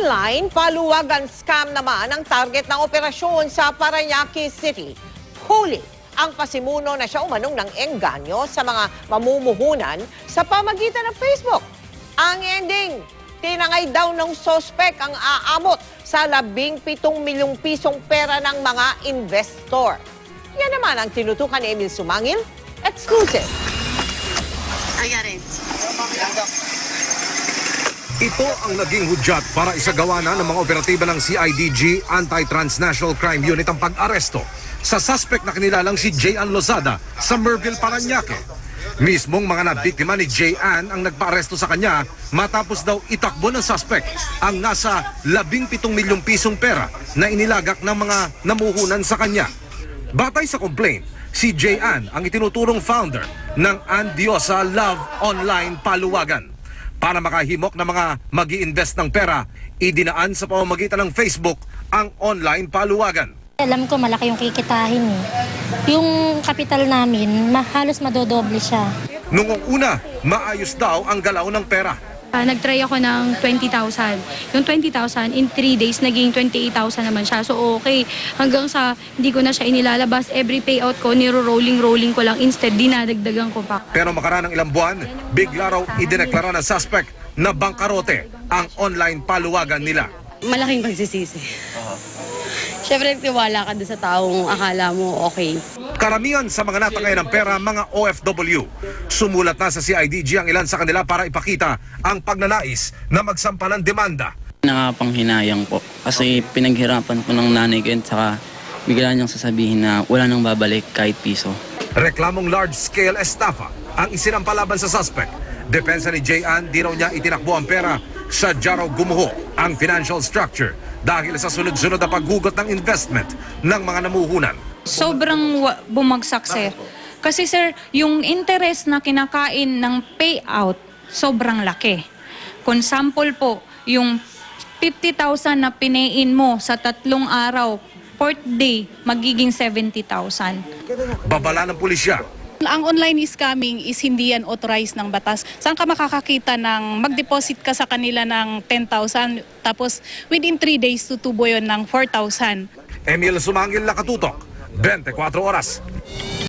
online paluwagan scam naman ang target ng operasyon sa Parañaque City. Huli ang pasimuno na siya umanong ng engganyo sa mga mamumuhunan sa pamagitan ng Facebook. Ang ending, tinangay daw ng sospek ang aamot sa 17 milyong pisong pera ng mga investor. Yan naman ang tinutukan ni Emil Sumangil. Exclusive. Ito ang naging hudyat para isagawa na ng mga operatiba ng CIDG Anti-Transnational Crime Unit ang pag-aresto sa suspect na kinilalang si J.Ann Lozada sa Merville, Parañaque. Mismong mga nabiktima ni J.Ann ang nagpa-aresto sa kanya matapos daw itakbo ng suspect ang nasa 17 milyong pisong pera na inilagak ng mga namuhunan sa kanya. Batay sa complaint, si J.Ann ang itinuturong founder ng Andiosa Love Online Paluwagan. Para makahimok na mga mag-i-invest ng pera, idinaan sa pamamagitan ng Facebook ang online paluwagan. Alam ko malaki yung kikitahin eh. Yung kapital namin, halos madodoble siya. Noong una, maayos daw ang galaw ng pera. Nag-try ako ng 20,000. Yung 20,000, in 3 days, naging 28,000 naman siya. So okay, hanggang sa hindi ko na siya inilalabas. Every payout ko, niro-rolling ko lang. Instead, dinadagdagan ko pa. Pero makaraan ng ilang buwan, bigla raw idineklara ng suspect na bangkarote ang online paluwagan nila. Malaking pagsisisi. Siyempre, tiwala ka doon sa taong akala mo okay. Karamihan sa mga natangay ng pera, mga OFW. Sumulat na sa CIDG ang ilan sa kanila para ipakita ang pagnanais na magsampa ng demanda. Nakapanghinayang po kasi pinaghirapan po ng nanay ko at saka bigla niyang sasabihin na wala nang babalik kahit piso. Reklamong large-scale estafa ang isinampalaban sa suspect. Depensa ni J.Ann, di raw niya itinakbo ang pera, sadya raw gumuho ang financial structure dahil sa sunod-sunod na paghugot ng investment ng mga namuhunan. Sobrang bumagsak, sir. Kasi, sir, yung interest na kinakain ng payout, sobrang laki. Kung sample po, yung 50,000 na pinain mo sa 3 araw, 4th day, magiging 70,000. Babala ng pulisya. Ang online scamming is hindi yan authorized ng batas. Saan ka makakakita ng mag-deposit ka sa kanila ng 10,000 tapos within 3 days tutubo yun ng 4,000? Emil Sumangil, Nakatutok, 24 Oras.